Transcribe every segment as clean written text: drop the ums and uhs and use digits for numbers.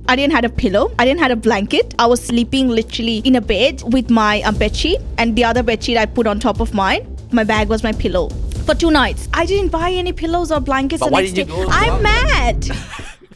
I didn't have a pillow. I didn't have a blanket. I was sleeping literally in a bed with my bedsheet, and the other bedsheet I put on top of mine. My bag was my pillow. For 2 nights. I didn't buy any pillows or blankets. But why did you go? I'm mad.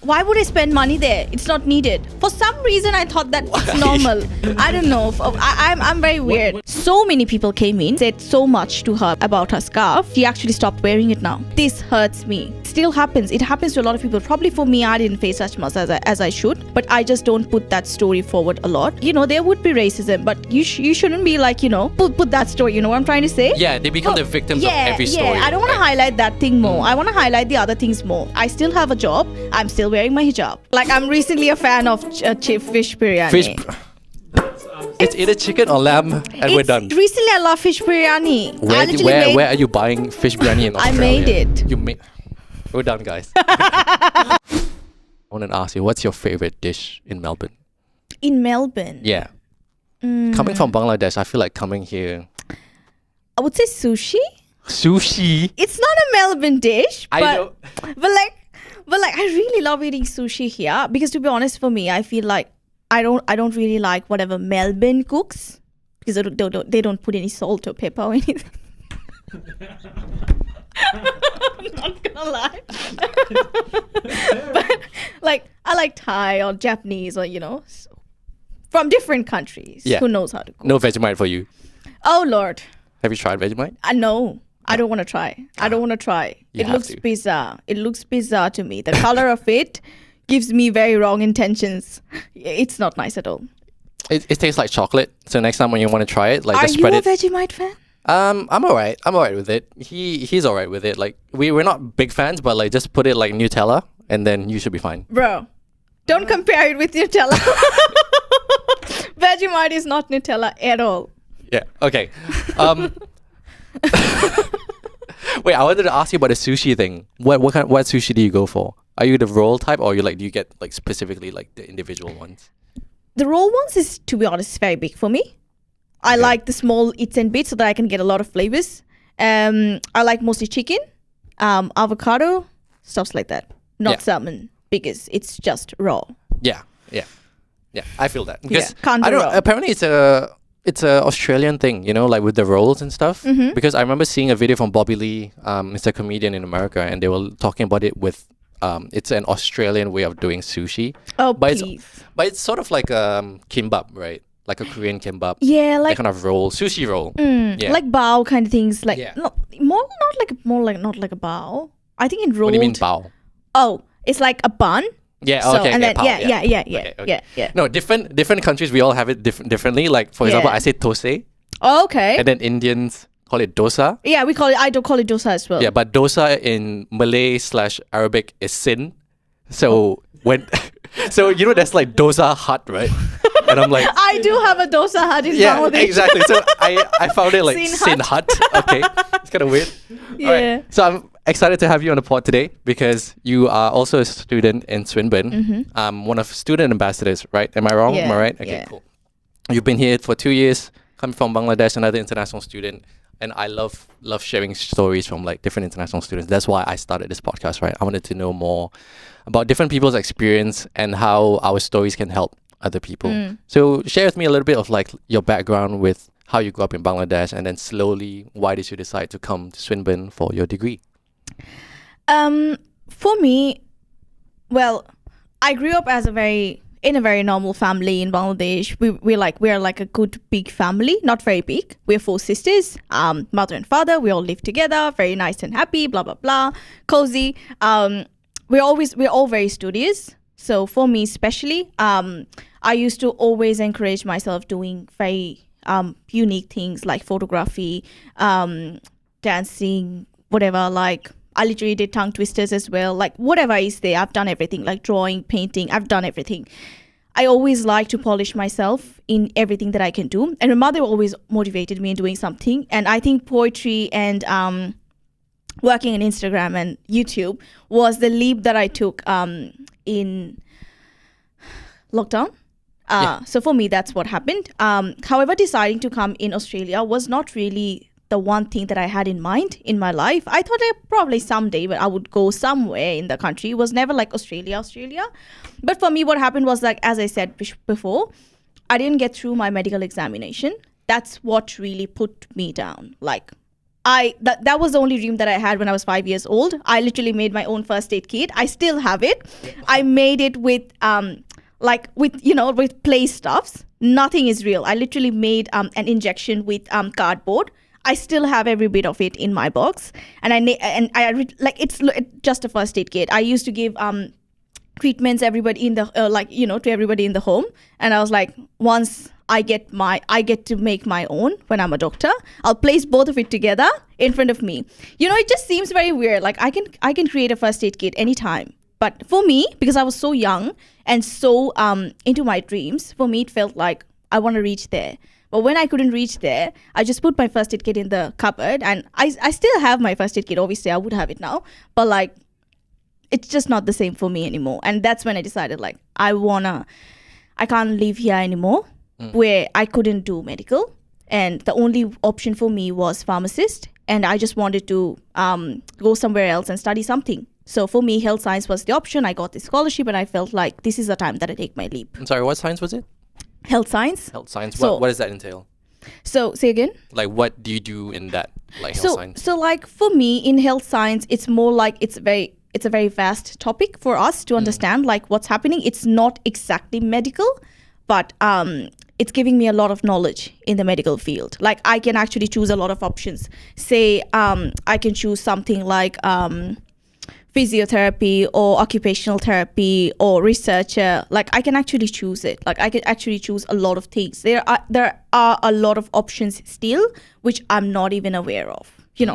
Why would I spend money there? It's not needed. For some reason, I thought that it's normal. I don't know. I'm very weird. So many people came in, said so much to her about her scarf. She actually stopped wearing it now. This hurts me. Still happens. It happens to a lot of people. Probably for me, I didn't face as much as I should. But I just don't put that story forward a lot. You know, there would be racism, but you shouldn't be like, you know, put that story. You know what I'm trying to say? Yeah, they become the victims of every story. Yeah, I don't want to highlight that thing more. I want to highlight the other things more. I still have a job. I'm still wearing my hijab. Like, I'm recently a fan of fish biryani. It's either chicken or lamb, and we're done. Recently, I love fish biryani. Where are you buying fish biryani in Australia? I made it. You made. We're done, guys. I want to ask you, what's your favorite dish in Melbourne? In Melbourne? Yeah. Coming from Bangladesh, I feel like coming here. I would say sushi. Sushi? It's not a Melbourne dish, I know. But like, I really love eating sushi here because, to be honest, for me, I feel like I don't really like whatever Melbourne cooks because they don't put any salt or pepper or anything. I'm not gonna lie. But like, I like Thai or Japanese or, you know, from different countries. Yeah. Who knows how to cook? No Vegemite for you. Oh Lord. Have you tried Vegemite? No. I don't want to try. I don't want to try. It looks bizarre. It looks bizarre to me. The color of it gives me very wrong intentions. It's not nice at all. It tastes like chocolate. So next time when you want to try it, like Are just you spread a it. Vegemite fan? I'm alright. I'm alright with it. He's alright with it. Like we're not big fans, but like just put it like Nutella, and then you should be fine. Bro, don't compare it with Nutella. Vegemite is not Nutella at all. Yeah. Okay. Wait, I wanted to ask you about the sushi thing. What sushi do you go for? Are you the roll type, or do you get like specifically like the individual ones? The roll ones is, to be honest, very big for me. I like the small bits and bits so that I can get a lot of flavors. I like mostly chicken, avocado, stuff like that. Not salmon because it's just raw. Yeah. I feel that because can't I don't. raw. Apparently, it's a Australian thing, you know, like with the rolls and stuff. Mm-hmm. Because I remember seeing a video from Bobby Lee, it's a comedian in America, and they were talking about it with. It's an Australian way of doing sushi. Oh, but please. It's sort of like kimbap, right? Like a Korean kimbap. Yeah, like that kind of roll, sushi roll. Yeah. like bao kind of things. Like Yeah. not like a bao. I think it rolled. What do you mean bao? Oh, it's like a bun. Yeah. So, Okay. and then bao, yeah. No, different countries we all have it differently. Like for example, I say tosai, Oh, okay. and then Indians call it dosa. Yeah, we call it. I don't call it dosa as well. Yeah, but dosa in Malay/Arabic is sin. So so you know that's like dosa hut, right? And I'm like, I do have a dosa hut in yeah, Bangladesh. exactly. So I found it like Sin hut. Okay, it's kind of weird. Yeah. All right. So I'm excited to have you on the pod today because you are also a student in Swinburne. One of student ambassadors, right? Am I wrong? Yeah, Am I right? Okay, yeah. cool. You've been here for 2 years, coming from Bangladesh, another international student. And I love sharing stories from like different international students. That's why I started this podcast, right? I wanted to know more about different people's experience and how our stories can help other people. So share with me a little bit of like your background with how you grew up in Bangladesh, and then slowly why did you decide to come to Swinburne for your degree? For me, well, I grew up in a very normal family in Bangladesh. We're like a good big family, not very big. We're 4 sisters, mother and father. We all live together, very nice and happy, blah blah blah, cozy. We're all very studious. So for me especially, I used to always encourage myself doing very unique things like photography, dancing, whatever. Like I literally did tongue twisters as well. Like whatever is there, I've done everything. Like drawing, painting, I've done everything. I always like to polish myself in everything that I can do. And my mother always motivated me in doing something. And I think poetry and working on Instagram and YouTube was the leap that I took in lockdown. So for me, that's what happened. However, deciding to come in Australia was not really the one thing that I had in mind in my life. I thought probably someday when I would go somewhere in the country. It was never like Australia. But for me, what happened was, like, as I said before, I didn't get through my medical examination. That's what really put me down. Like, that was the only dream that I had when I was 5 years old. I literally made my own first aid kit. I still have it. I made it with with play stuffs. Nothing is real. I literally made an injection with cardboard. I still have every bit of it in my box, and it's just a first aid kit. I used to give treatments everybody in the to everybody in the home, and I was like, once I get to make my own when I'm a doctor, I'll place both of it together in front of me. It just seems very weird. Like, I can create a first aid kit anytime. But for me, because I was so young and so into my dreams, for me it felt like I want to reach there. But when I couldn't reach there, I just put my first aid kit in the cupboard, and I still have my first aid kit. Obviously, I would have it now, but like, it's just not the same for me anymore. And that's when I decided, like, I can't live here anymore, where I couldn't do medical, and the only option for me was pharmacist, and I just wanted to go somewhere else and study something. So for me, health science was the option. I got this scholarship, and I felt like this is the time that I take my leap. I'm sorry, what science was it? Health science. Health science. So, what does that entail? So say again. Like, what do you do in that, like, health science? So like, for me in health science, it's more like it's a very vast topic for us to understand, like, what's happening. It's not exactly medical, but it's giving me a lot of knowledge in the medical field. Like, I can actually choose a lot of options. Say I can choose something like physiotherapy or occupational therapy or researcher. Like, I can actually choose it. Like, I can actually choose a lot of things. There are a lot of options still, which I'm not even aware of.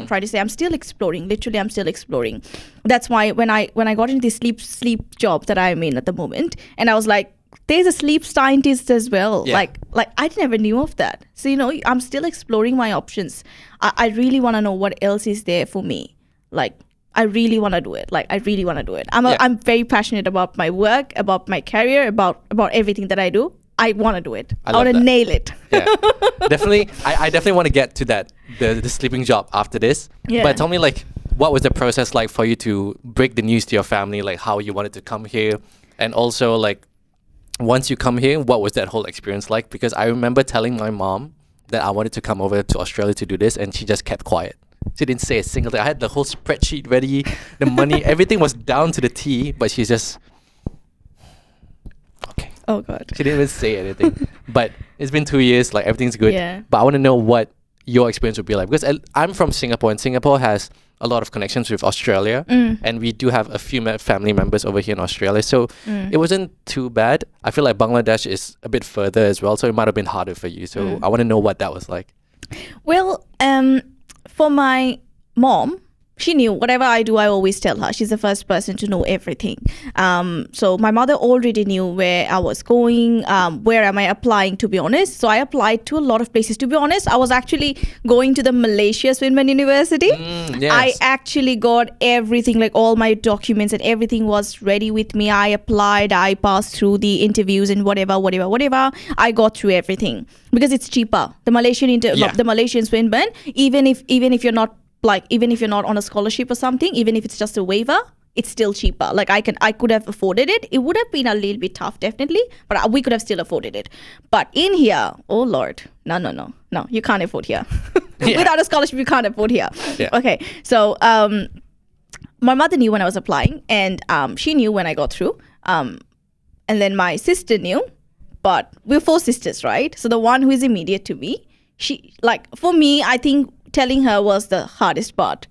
Try to say I'm still exploring. Literally, I'm still exploring. That's why when I got into this sleep job that I'm in at the moment, and I was like, there's a sleep scientist as well. Yeah. Like I never knew of that. So I'm still exploring my options. I really want to know what else is there for me. Like, I really want to do it. Like, I really want to do it. I'm very passionate about my work, about my career, about everything that I do. I want to do it. I want to nail it. Yeah, definitely. I definitely want to get to that, the sleeping job after this. Yeah. But tell me, like, what was the process like for you to break the news to your family, like how you wanted to come here, and also, like, once you come here, what was that whole experience like? Because I remember telling my mom that I wanted to come over to Australia to do this, and she just kept quiet. She didn't say a single thing. I had the whole spreadsheet ready, the money, everything was down to the T, but she's just, okay. Oh God. She didn't even say anything. But it's been 2 years, like, everything's good. Yeah. But I want to know what your experience would be like, because I'm from Singapore, and Singapore has a lot of connections with Australia, and we do have a few family members over here in Australia, so it wasn't too bad. I feel like Bangladesh is a bit further as well, so it might have been harder for you. So I want to know what that was like. Well, for my mom, she knew whatever I do, I always tell her. She's the first person to know everything. So my mother already knew where I was going, where am I applying, to be honest. So I applied to a lot of places. To be honest, I was actually going to the Malaysia Swinburne University. Yes. I actually got everything, like all my documents and everything was ready with me. I applied, I passed through the interviews and whatever. I got through everything because it's cheaper. The Malaysian Swinburne, even if you're not on a scholarship or something, even if it's just a waiver, it's still cheaper. Like, I could have afforded it. It would have been a little bit tough, definitely, but we could have still afforded it. But in here, oh Lord, no, you can't afford here. Without a scholarship, you can't afford here. Yeah. Okay, so my mother knew when I was applying, and she knew when I got through. And then my sister knew, but we're 4 sisters, right? So the one who is immediate to me, she, like, for me, I think telling her was the hardest part,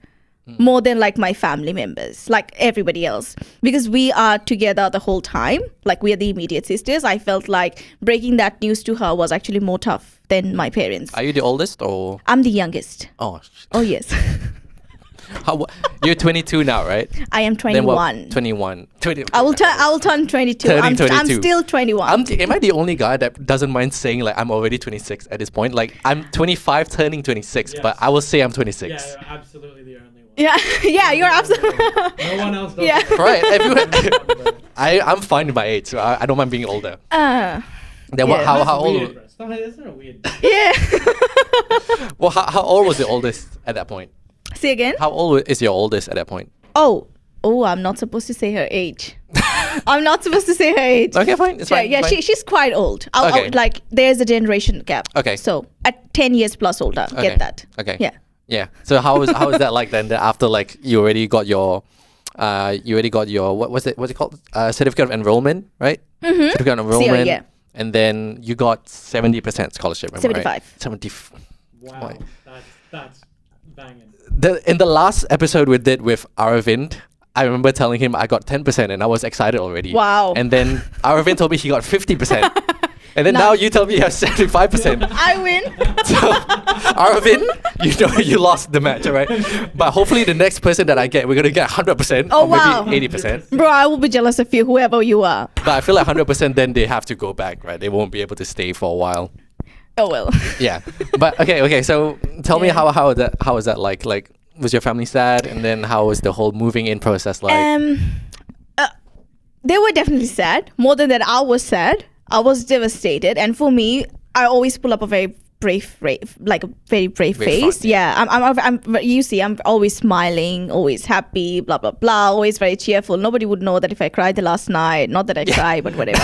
more than like my family members, like everybody else, because we are together the whole time. Like, we are the immediate sisters. I felt like breaking that news to her was actually more tough than my parents. Are you the oldest, or? I'm the youngest. Oh Yes. You're 22 now, right? I am 21. 21. 20. I will turn 22. I'm 22. still 21. Am I the only guy that doesn't mind saying, like, I'm already 26 at this point? Like, I'm 25 turning 26, Yes. but I will say I'm 26. Yeah, you're absolutely the only one. Yeah, you're absolutely. No one else does. Yeah. that. Right. Everyone, I'm fine with my age, so I don't mind being older. Then Yeah. how That's really old? impressive. Stop it, isn't it weird? Yeah. Well, how old was the oldest at that point? Say again. How old is your oldest at that point? Oh, I'm not supposed to say her age. I'm not supposed to say her age. Okay, fine. It's fine. Yeah, fine. she's quite old. Okay. Like there's a generation gap. Okay. So at 10 years plus older, Okay. get that. Okay. Yeah. Yeah. So how is that like then? That after like you already got your what's it called? Certificate of enrollment, right? Mm-hmm. Certificate of enrollment. yeah. And then you got 70% scholarship. Remember, 75. Right? 70. Wow, that's banging. In the last episode we did with Aravind, I remember telling him I got 10% and I was excited already. Wow. And then Aravind told me he got 50%. And then now you tell me you have 75%. I win. So, Aravind, you know you lost the match, right? But hopefully the next person that I get, we're going to get 100% Oh, or wow. maybe 80%. Bro, I will be jealous of you, whoever you are. But I feel like 100% then they have to go back, right? They won't be able to stay for a while. Oh well. Yeah. But okay. So tell me Yeah. how was that like? Like, was your family sad? And then how was the whole moving in process like? They were definitely sad. More than that, I was sad. I was devastated. And for me, I always pull up a very brave face. Very Front, yeah. I'm always smiling, always happy, blah blah blah, always very cheerful. Nobody would know that if I cried the last night. Not that I cry, but whatever.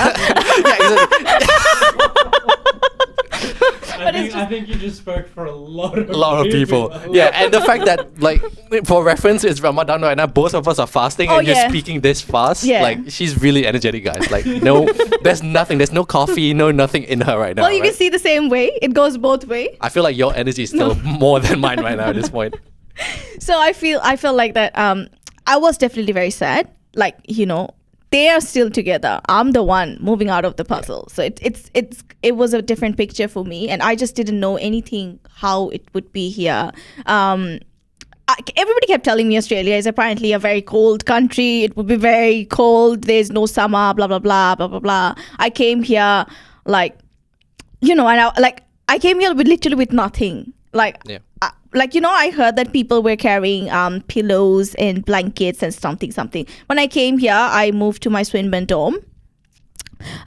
Yeah, exactly. I think you just spoke for a lot of people. Yeah, and the fact that like for reference, it's Ramadan right now. Both of us are fasting, Oh, and you're yeah. speaking this fast. Yeah. Like she's really energetic, guys. Like no, there's nothing. There's no coffee. Nothing in her right now. Well, you right? can see the same way. It goes both ways. I feel like your energy is still more than mine right now at this point. So I feel like that I was definitely very sad. Like, they are still together. I'm the one moving out of the puzzle. So it was a different picture for me, and I just didn't know anything how it would be here. Everybody kept telling me Australia is apparently a very cold country. It would be very cold. There's no summer. Blah blah blah blah blah blah. I came here I came here literally with nothing. Yeah. I heard that people were carrying pillows and blankets and something. When I came here, I moved to my Swinburne dorm.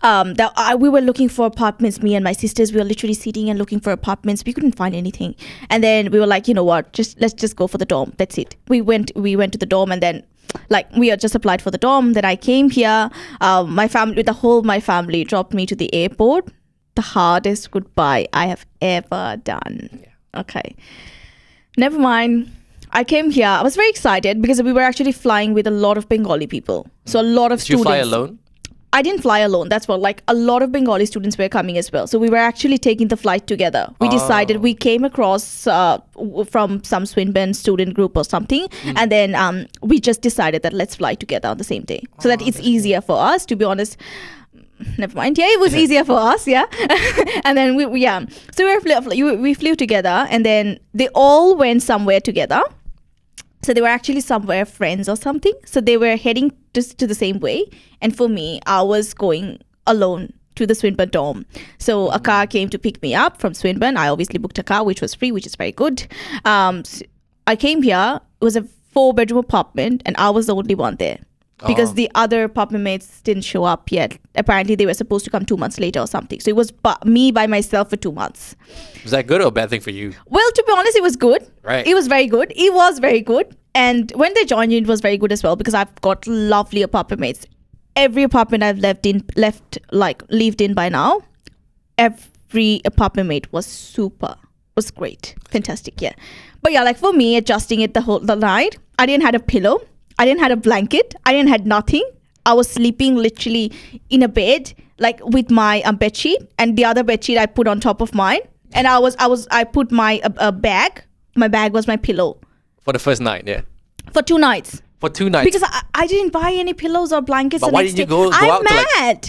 We were looking for apartments. Me and my sisters, we were literally sitting and looking for apartments. We couldn't find anything, and then we were like, you know what? Let's just go for the dorm. That's it. We went to the dorm, and then we had just applied for the dorm. Then I came here. My family dropped me to the airport. The hardest goodbye I have ever done. Yeah. Okay. Never mind. I came here. I was very excited because we were actually flying with a lot of Bengali people. So a lot of Did students. you fly alone? I didn't fly alone. That's what, a lot of Bengali students were coming as well. So we were actually taking the flight together. We decided, we came across from some Swinburne student group or something. And then we just decided that let's fly together on the same day. So that it's easier for us, to be honest. Never mind. Yeah, it was easier for us. Yeah. And then So we flew together, and then they all went somewhere together. So they were actually somewhere friends or something. So they were heading to the same way. And for me, I was going alone to the Swinburne dorm. So a car came to pick me up from Swinburne. I obviously booked a car, which was free, which is very good. I came here. It was a 4-bedroom apartment, and I was the only one there. Because the other apartment mates didn't show up yet. Apparently, they were supposed to come 2 months later or something. So it was me by myself for 2 months. Was that good or a bad thing for you? Well, to be honest, it was good. Right. It was very good. It was very good. And when they joined in, it was very good as well because I've got lovely apartment mates. Every apartment I've lived in by now, every apartment mate was super. Was great. Fantastic, yeah. But yeah, for me, adjusting it the night, I didn't have a pillow. I didn't have a blanket. I didn't have nothing. I was sleeping literally in a bed, with my bed sheet, and the other bed sheet I put on top of mine. And I put my bag. My bag was my pillow. For the first night, yeah. For 2 nights. For 2 nights. Because I didn't buy any pillows or blankets. But why didn't you go I'm out mad.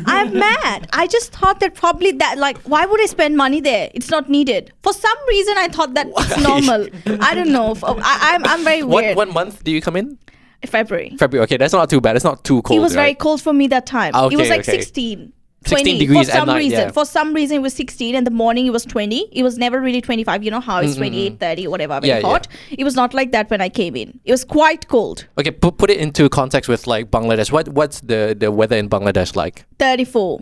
I'm mad. I just thought that probably why would I spend money there? It's not needed. For some reason, I thought that it's normal. I don't know. I'm very weird. What month do you come in? February. February. Okay, that's not too bad. It's not too cold. It was very right? cold for me that time. Okay, it was okay. 16. 16 20 degrees for some at night, reason. yeah. For some reason, it was 16. In the morning, it was 20. It was never really 25. You know how it's 28, 30, whatever, very hot. It was not like that when I came in. It was quite cold. Okay, put it into context with Bangladesh. What's the weather in Bangladesh like? 34.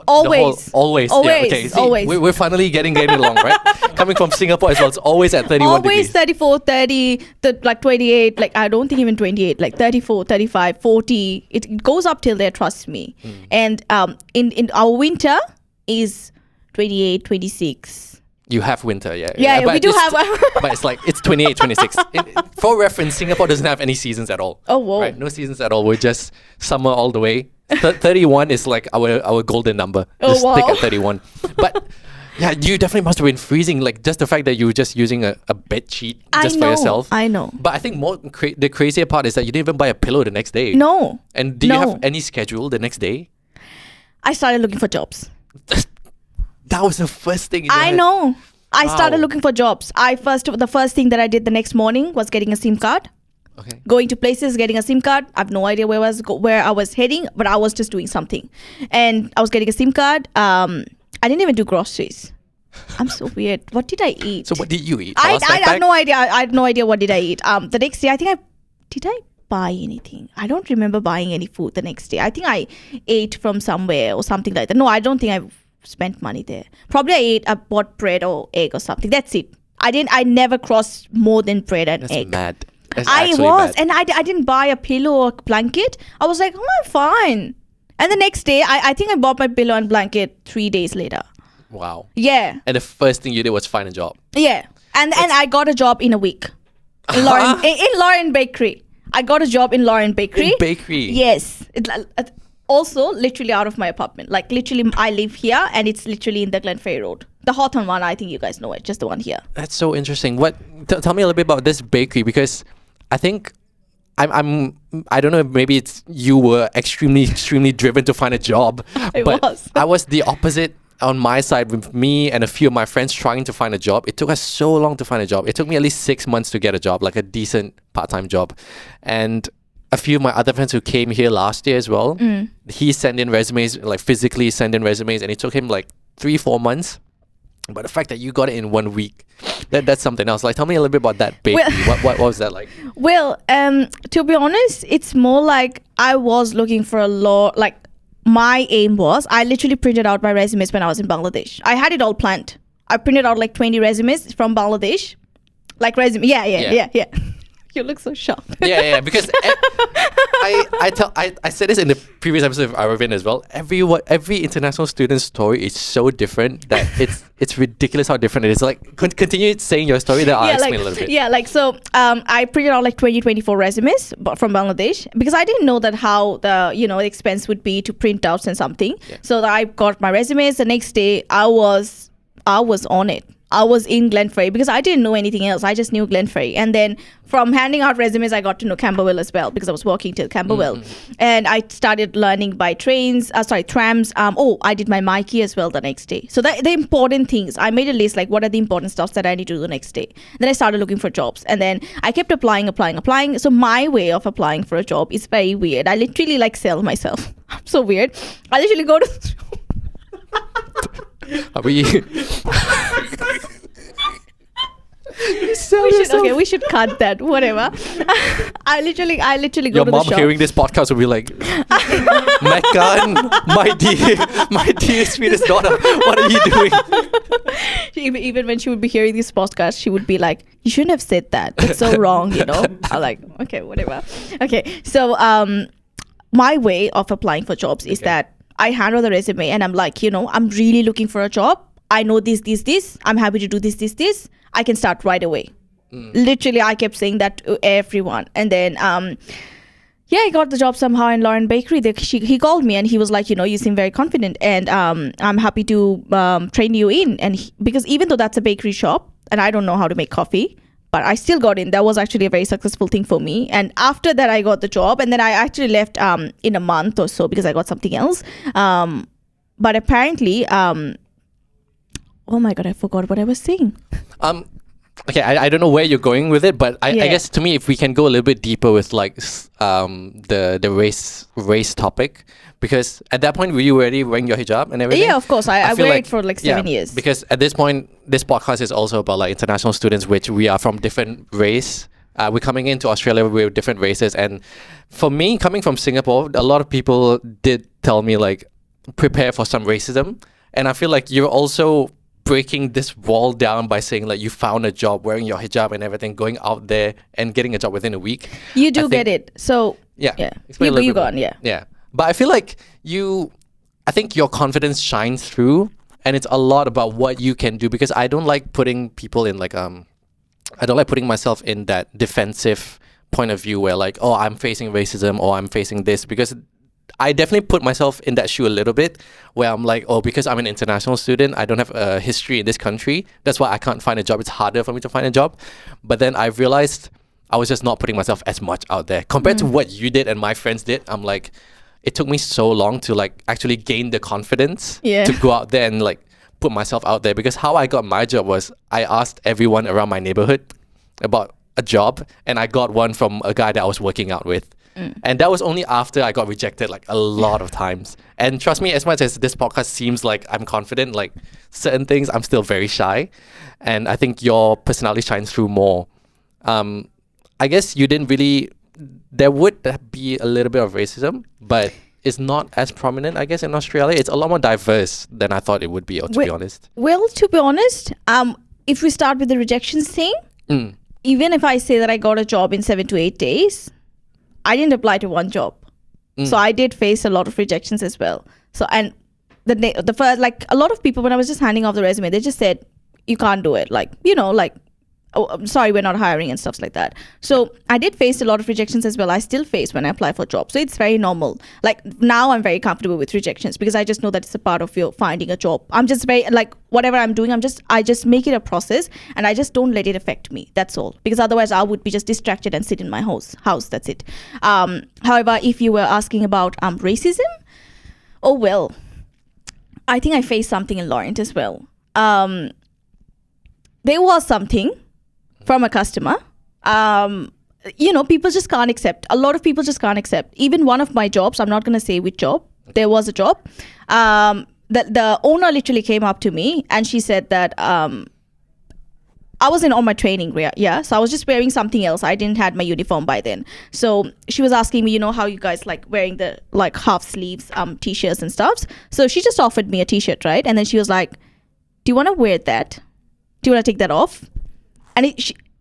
Always. Always. Always. Yeah, okay. See, Always. We're finally getting along, right? Coming from Singapore as well, it's always at 31 Always degrees. 34, 30, like 28, like I don't think even 28, like 34, 35, 40. It goes up till there, trust me. And in our winter is 28, 26. You have winter, yeah. Yeah, but we do it's- have. But it's like, it's 28, 26. For reference, Singapore doesn't have any seasons at all. Oh, whoa. Right? No seasons at all. We're just summer all the way. 31 is like our golden number. Oh, Just stick wow. at 31. But yeah, you definitely must have been freezing. Like just the fact that you were just using a bed sheet just for yourself. I know. But I think the crazier part is that you didn't even buy a pillow the next day. No. And do you No. have any schedule the next day? I started looking for jobs. That was the first thing. in your I head. know. I started Wow. looking for jobs. The first thing that I did the next morning was getting a SIM card. Okay. Going to places, getting a SIM card. I have no idea where I was heading, but I was just doing something. And I was getting a SIM card. I didn't even do groceries. I'm so weird. What did I eat? So what did you eat? I Last have backpack? no idea. I had no idea what did I eat. The next day, did I buy anything? I don't remember buying any food the next day. I think I ate from somewhere or something like that. No, I don't think I spent money there. Probably I bought bread or egg or something. That's it. I never crossed more than bread and That's egg. mad. That's I actually was, mad. and I didn't buy a pillow or blanket. I was like, oh, I'm fine. And the next day, I think I bought my pillow and blanket 3 days later. Wow. Yeah, And the first thing you did was find a job. yeah. And I got a job in a week. In Lauren Bakery. I got a job in Lauren Bakery. In bakery. Yes. Also, literally out of my apartment. Like, literally, I live here, and it's literally in the Glenferrie Road. The Hawthorne one, I think you guys know it. Just the one here. That's so interesting. Tell me a little bit about this bakery, because I think I don't know if maybe it's you were extremely driven to find a job. I but was. I was the opposite on my side, with me and a few of my friends trying to find a job. It took us so long to find a job. It took me at least 6 months to get a job, like a decent part-time job. And a few of my other friends who came here last year as well, he sent in resumes, like physically sent in resumes, and it took him like 3-4 months. But the fact that you got it in 1 week, that's something else. Like, tell me a little bit about that bakery. Well- what was that like? Well, to be honest, it's more like I was looking for a lot. Like, my aim was, I literally printed out my resumes when I was in Bangladesh. I had it all planned. I printed out like 20 resumes from Bangladesh. Like resume. Yeah. You look so shocked. Yeah, because I said this in the previous episode of Aravind as well. Every international student's story is so different that it's ridiculous how different it is. Like, continue saying your story, then I'll explain a little bit. Yeah, like, so I printed out like 24 resumes from Bangladesh, because I didn't know that how the expense would be to print out and something. Yeah. So I got my resumes. The next day I was on it. I was in Glenferrie because I didn't know anything else. I just knew Glenferrie. And then from handing out resumes, I got to know Camberwell as well, because I was working till Camberwell. And I started learning by trams. I did my Mikey as well the next day. So the important things, I made a list, like what are the important stuff that I need to do the next day. Then I started looking for jobs. And then I kept applying. So my way of applying for a job is very weird. I literally like sell myself. I'm so weird. I literally go to... Are we? we should cut that. Whatever. I literally go Your to the mom shop. hearing this podcast will be like, Mehkan, my dear sweetest daughter, what are you doing? Even when she would be hearing this podcast, she would be like, "You shouldn't have said that. It's so wrong." I'm like, okay, whatever. Okay, so my way of applying for jobs is that I hand over the resume and I'm like, I'm really looking for a job. I know this. I'm happy to do this. I can start right away. Literally, I kept saying that to everyone. And then, I got the job somehow in Lauren Bakery. He called me and he was like, you seem very confident and I'm happy to train you in. And because even though that's a bakery shop and I don't know how to make coffee, but I still got in. That was actually a very successful thing for me. And after that, I got the job. And then I actually left in a month or so because I got something else. But apparently, oh my God, I forgot what I was saying. Okay, I don't know where you're going with it, but I guess to me, if we can go a little bit deeper with like the race topic, because at that point, were you already wearing your hijab and everything? Yeah, of course. I feel wear it for like 7 years. Because at this point, this podcast is also about like international students, which we are from different race. We're coming into Australia with different races, and for me, coming from Singapore, a lot of people did tell me like, prepare for some racism. And I feel like you're also breaking this wall down by saying like you found a job, wearing your hijab and everything, going out there and getting a job within a week. You do get it. So Yeah. yeah. Explain a little You bit go more. on, yeah. Yeah. But I feel like I think your confidence shines through, and it's a lot about what you can do, because I don't like putting people in like, I don't like putting myself in that defensive point of view where like, oh, I'm facing racism or I'm facing this, because I definitely put myself in that shoe a little bit where I'm like, oh, because I'm an international student, I don't have a history in this country. That's why I can't find a job. It's harder for me to find a job. But then I realized I was just not putting myself as much out there compared to what you did and my friends did. I'm like, it took me so long to like actually gain the confidence to go out there and like put myself out there, because how I got my job was I asked everyone around my neighborhood about a job, and I got one from a guy that I was working out with. And that was only after I got rejected like a lot of times. And trust me, as much as this podcast seems like I'm confident, like certain things I'm still very shy. And I think your personality shines through more. I guess you didn't really, there would be a little bit of racism, but it's not as prominent, I guess, in Australia. It's a lot more diverse than I thought it would be, to be honest. Well, to be honest, if we start with the rejections thing, even if I say that I got a job in 7 to 8 days, I didn't apply to one job. So I did face a lot of rejections as well. So, and the first, like a lot of people, when I was just handing off the resume, they just said, you can't do it. Like, you know, like, oh, I'm sorry, we're not hiring and stuff like that. So I did face a lot of rejections as well. I still face when I apply for jobs. So it's very normal. Like now I'm very comfortable with rejections because I just know that it's a part of your finding a job. I'm just very, like, whatever I'm doing, I just make it a process and I just don't let it affect me. That's all. Because otherwise I would be just distracted and sit in my house. That's it. However, if you were asking about racism, oh well, I think I faced something in Laurent as well. There was something from a customer, you know, people just can't accept. A lot of people just can't accept. Even one of my jobs, I'm not going to say which job, there was a job. The owner literally came up to me and she said that I wasn't on my training, so I was just wearing something else. I didn't have my uniform by then. So she was asking me, you know, how you guys like wearing the like half sleeves t-shirts and stuff. So she just offered me a t-shirt, right? And then she was like, do you want to wear that? Do you want to take that off? And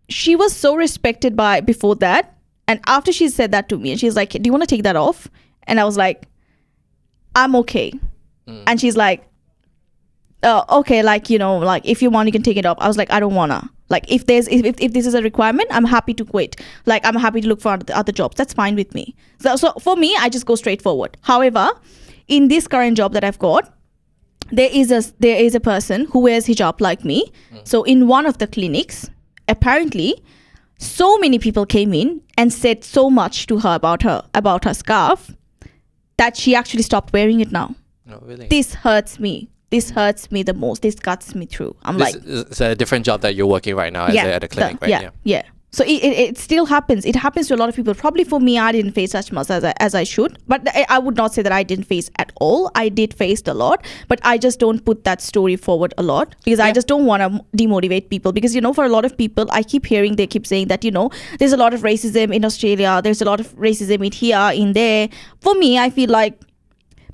she was so respected before that. And after she said that to me, and she's like, do you want to take that off? And I was like, I'm okay. And she's like, okay, like, you know, like if you want, you can take it off. I was like, I don't wanna. Like if this is a requirement, I'm happy to quit. Like I'm happy to look for other jobs. That's fine with me. So for me, I just go straight forward. However, in this current job that I've got, there is a person who wears hijab like me. So in one of the clinics, apparently, so many people came in and said so much to her about her scarf that she actually stopped wearing it now. Oh, really? This hurts me. This hurts me the most. This cuts me through. It's a different job that you're working right now at a clinic, right? Yeah. So it still happens. It happens to a lot of people. Probably for me, I didn't face as much as I should. But I would not say that I didn't face at all. I did face a lot. But I just don't put that story forward a lot because I just don't want to demotivate people. Because, you know, for a lot of people, I keep hearing, they keep saying that, you know, there's a lot of racism in Australia. There's a lot of racism in here, in there. For me, I feel like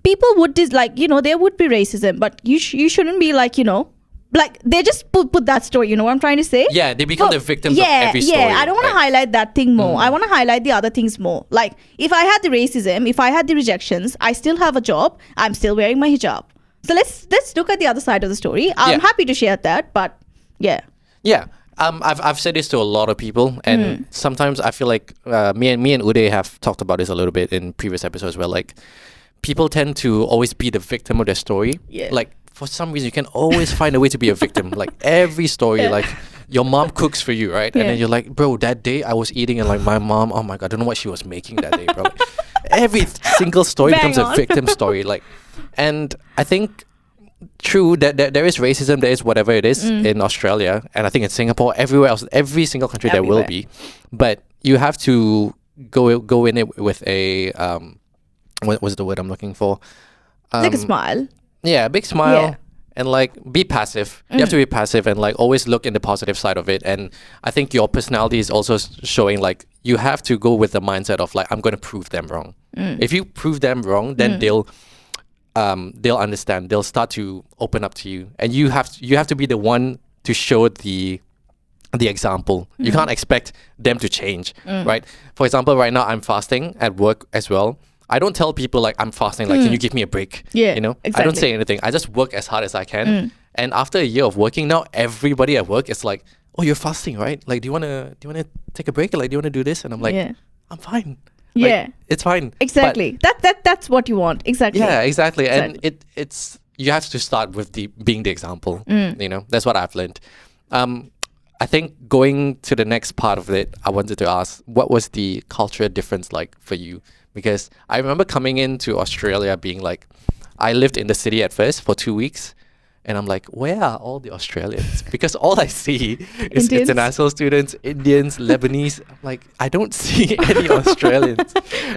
people would you know, there would be racism. But you shouldn't be like, you know, like they just put that story, you know what I'm trying to say? Yeah, they become the victims of every story. Yeah, I don't want to highlight that thing more. I want to highlight the other things more. Like if I had the racism, if I had the rejections, I still have a job. I'm still wearing my hijab. So let's look at the other side of the story. I'm happy to share that, but yeah. Yeah. I've said this to a lot of people, and sometimes I feel like me and Uday have talked about this a little bit in previous episodes where like people tend to always be the victim of their story. Yeah. Like for some reason, you can always find a way to be a victim. Like every story, like your mom cooks for you, right? And then you're like, bro, that day I was eating and like my mom, oh my God, I don't know what she was making that day, bro. Every single story becomes a victim story. Like, and I think true that there is racism, there is whatever it is in Australia. And I think in Singapore, everywhere else, every single country there will be. But you have to go in it with a, what was the word I'm looking for? Like a smile. Yeah, a big smile and like be passive. You have to be passive and like always look in the positive side of it. And I think your personality is also showing like you have to go with the mindset of like, I'm going to prove them wrong. If you prove them wrong, then they'll, they'll understand. They'll start to open up to you, and you have to be the one to show the example. You can't expect them to change, right? For example, right now I'm fasting at work as well. I don't tell people like I'm fasting, like, can you give me a break? Yeah, you know, exactly. I don't say anything. I just work as hard as I can. And after a year of working now, everybody at work is like, oh, you're fasting, right? Like, do you wanna take a break? Like, do you wanna do this? And I'm like, I'm fine. Like, Yeah. it's fine. Exactly. That's what you want. Exactly. Yeah, exactly. And it's you have to start with being the example. You know, that's what I've learned. I think going to the next part of it, I wanted to ask, what was the cultural difference like for you? Because I remember coming into Australia being like, I lived in the city at first for 2 weeks. And I'm like, where are all the Australians? Because all I see is Indians? international students, Indians, Lebanese. I'm like, I don't see any Australians.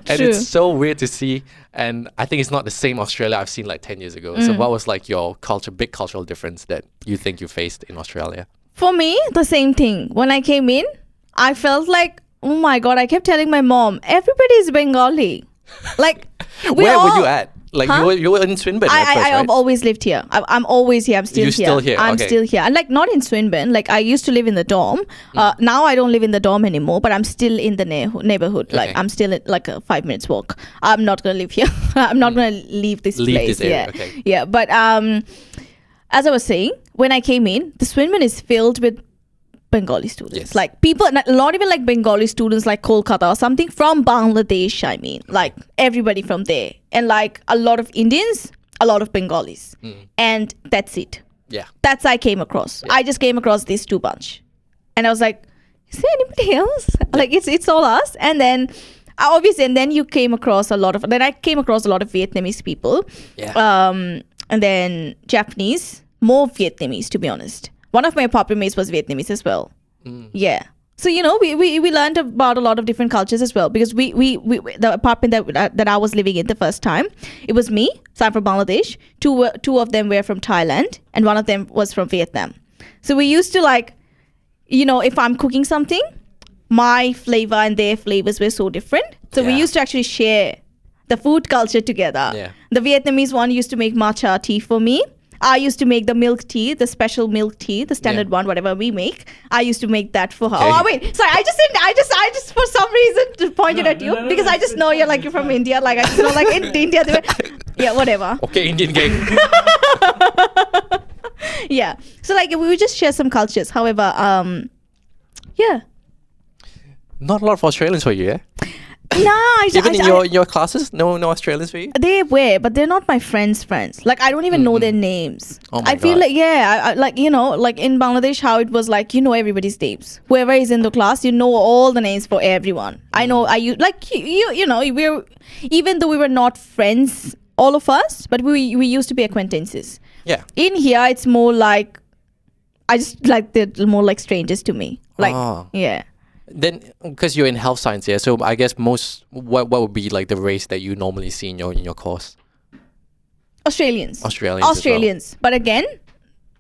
And True. it's so weird to see. And I think it's not the same Australia I've seen like 10 years ago. So what was like your big cultural difference that you think you faced in Australia? For me, the same thing. When I came in, I felt like, oh my God, I kept telling my mom, everybody is Bengali. Like, Where were you at? Like, Huh? you were in Swinburne at first, right? I've always lived here. I'm always here. I'm still You're here. still here, I'm okay. still here. And like not in Swinburne. Like I used to live in the dorm. Now I don't live in the dorm anymore, but I'm still in the neighborhood. Like Okay. I'm still at like a 5 minutes walk. I'm not going to live here. I'm not going to leave this Leave place. this area, Yeah. okay. Yeah. But as I was saying, when I came in, the Swinburne is filled with Bengali students. Yes. Like people, not even like Bengali students like Kolkata or something, from Bangladesh, I mean. Like everybody from there. And like a lot of Indians, a lot of Bengalis. And that's it. Yeah. That's I came across. I just came across these two bunch. And I was like, is there anybody else? Like it's all us. And then obviously, and then you came across then I came across a lot of Vietnamese people. Yeah. And then Japanese, more Vietnamese to be honest. One of my apartment mates was Vietnamese as well. Yeah. So, you know, we learned about a lot of different cultures as well, because we the apartment that I was living in the first time, it was me, so I'm from Bangladesh, two of them were from Thailand, and one of them was from Vietnam. So we used to like, you know, if I'm cooking something, my flavor and their flavors were so different. So we Yeah. used to actually share the food culture together. Yeah. The Vietnamese one used to make matcha tea for me. I used to make the milk tea, the special milk tea, the standard one, whatever we make. I used to make that for her. Okay. Oh wait, sorry, I just for some reason pointed at you because I just know you're from India. Like I just know like in India, they were, yeah, whatever. Okay, Indian gang. Yeah, so like we would just share some cultures. However, yeah, Not a lot of Australians for you, yeah? Even in your classes, no Australians for you? they were, but they're not my friends. Like I don't even know their names. Oh my I feel God. like I like, you know, like in Bangladesh, how it was like, you know, everybody's names. Whoever is in the class, you know all the names for everyone. I know. You know, we're, even though we were not friends, all of us, but we used to be acquaintances. Yeah. In here, it's more like I just like they're more like strangers to me. Like yeah. Then, because you're in health science, yeah, so I guess what would be like the race that you normally see in your course? Australians. Australians as But again,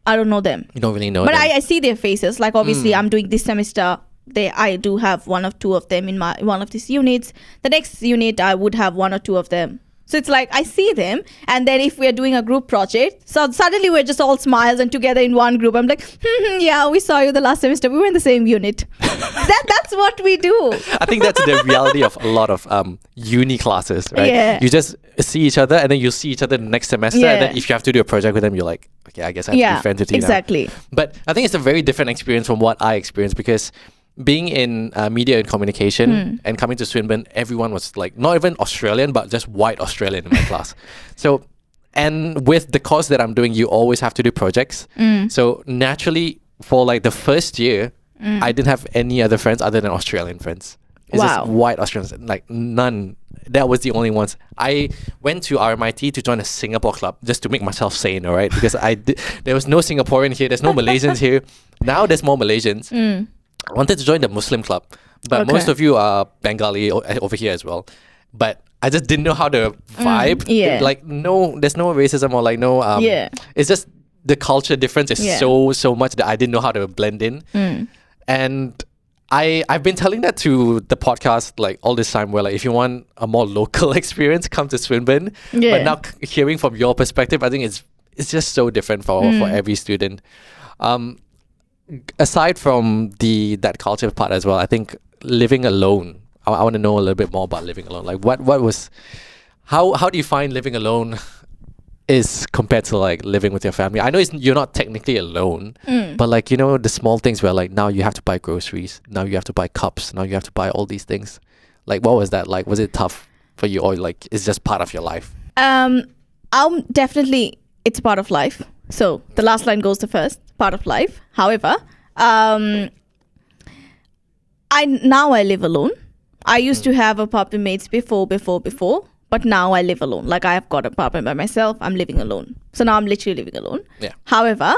I don't know them. You don't really know But them. I see their faces. Like obviously, I'm doing this semester. I do have one or two of them in one of these units. The next unit, I would have one or two of them. So it's like I see them, and then if we're doing a group project, so suddenly we're just all smiles and together in one group. I'm like, yeah, we saw you the last semester. We were in the same unit. That's what we do. I think that's the reality of a lot of uni classes, right? Yeah. You just see each other, and then you see each other the next semester, and then Yeah. if you have to do a project with them, you're like, okay, I guess I have to be friends with you now. exactly. But I think it's a very different experience from what I experienced, because being in media and communication and coming to Swinburne, everyone was like not even Australian, but just white Australian in my class. So, and with the course that I'm doing, you always have to do projects. So naturally, for like the first year, I didn't have any other friends other than Australian friends. It's just Wow. white Australians, like none. That was the only ones. I went to RMIT to join a Singapore club just to make myself sane, all right? Because there was no Singaporean here, there's no Malaysians here. Now there's more Malaysians. I wanted to join the Muslim club, but Okay. most of you are Bengali over here as well. But I just didn't know how to vibe. yeah. Like there's no racism or like no. Yeah. It's just the culture difference is Yeah. so much that I didn't know how to blend in. And I've been telling that to the podcast like all this time, where like if you want a more local experience, come to Swinburne. Yeah. But now hearing from your perspective, I think it's just so different for every student. Aside from that culture part as well, I think living alone. I want to know a little bit more about living alone. Like how do you find living alone is compared to like living with your family? I know you're not technically alone, but like, the small things where like now you have to buy groceries, now you have to buy cups, now you have to buy all these things. Like, what was that like? Was it tough for you, or like it's just part of your life? Definitely it's part of life. So the last line goes the first, part of life. However, I live alone. I used to have apartment mates before, but now I live alone. Like, I have got an apartment by myself. I'm living alone. So now I'm literally living alone. Yeah. However,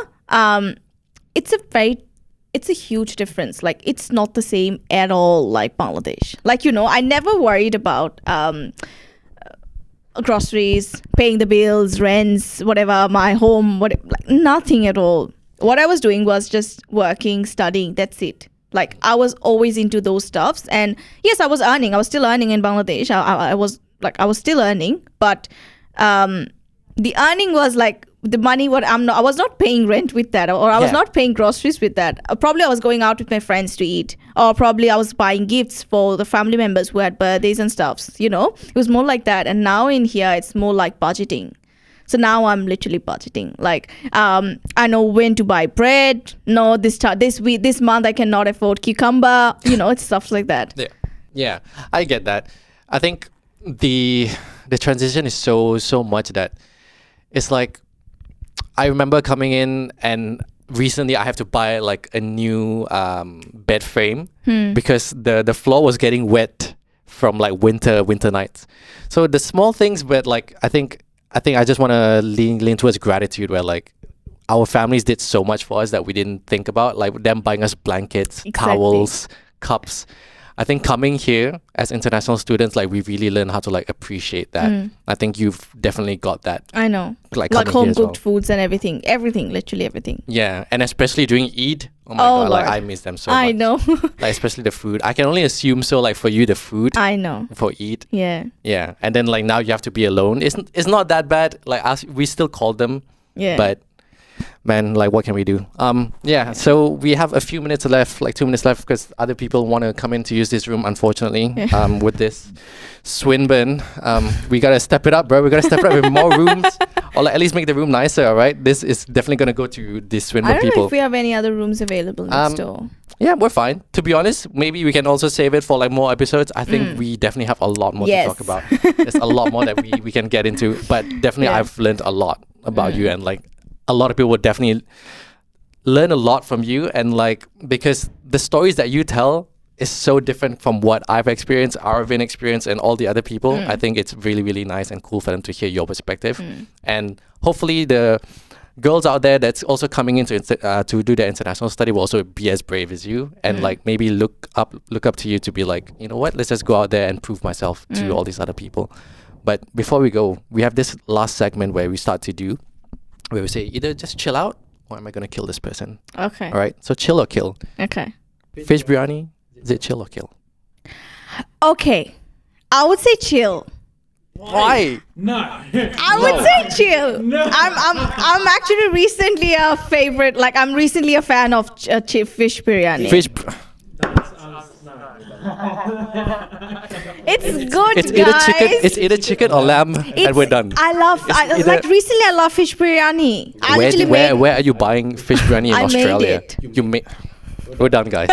it's a huge difference. Like, it's not the same at all like Bangladesh. Like, I never worried about groceries, paying the bills, rents, whatever, my home, whatever, like nothing at all. What I was doing was just working, studying. That's it. Like, I was always into those stuffs. And yes, I was still earning in Bangladesh. I was still earning, but the earning was like the money I was not paying rent with that, or I was not paying groceries with that. Probably I was going out with my friends to eat, or probably I was buying gifts for the family members who had birthdays and stuffs, It was more like that. And now in here, it's more like budgeting. So now I'm literally budgeting. Like, I know when to buy bread. No, this month I cannot afford cucumber. It's stuff like that. Yeah, I get that. I think the transition is so much that it's like, I remember coming in, and recently I have to buy like a new bed frame because the floor was getting wet from like winter nights. So the small things, but like I think I just want to lean towards gratitude, where like our families did so much for us that we didn't think about, like them buying us blankets, towels, cups. I think coming here as international students, like we really learn how to like appreciate that. I think you've definitely got that. I know. Like home cooked foods and everything, literally everything. Yeah, and especially during Eid. Oh my God, Lord. like I miss them so much. I know. Like especially the food. I can only assume so, like for you, the food. I know. For Eid. Yeah. Yeah, and then like now you have to be alone. It's not that bad. Like we still call them. Yeah. But man, like what can we do? Yeah, so we have a few minutes left, like 2 minutes left, because other people want to come in to use this room, unfortunately. With this Swinburne, we gotta step it up, bro. We gotta step it up with more rooms, or like at least make the room nicer. All right, this is definitely gonna go to the Swinburne I don't people. know if we have any other rooms available next door. Yeah, we're fine. To be honest, maybe we can also save it for like more episodes. I think we definitely have a lot more to talk about. There's a lot more that we can get into, but definitely I've learned a lot about you, and like a lot of people would definitely learn a lot from you, and like because the stories that you tell is so different from what I've experienced, Arvin experienced, and all the other people. I think it's really, really nice and cool for them to hear your perspective, and hopefully the girls out there that's also coming in to do their international study will also be as brave as you, and like maybe look up to you to be like, you know what, let's just go out there and prove myself to all these other people. But before we go, we have this last segment where we we say either just chill out, or am I going to kill this person? Okay. All right, so chill or kill. Okay. Fish biryani, is it chill or kill? Okay, I would say chill. Why? No. I would say chill. No. I'm actually recently a favorite. Like, I'm recently a fan of fish biryani. It's good, it's guys. It's either chicken or lamb, and we're done. Like recently I love fish biryani. Where are you buying fish biryani in I made Australia? it. We're done, guys.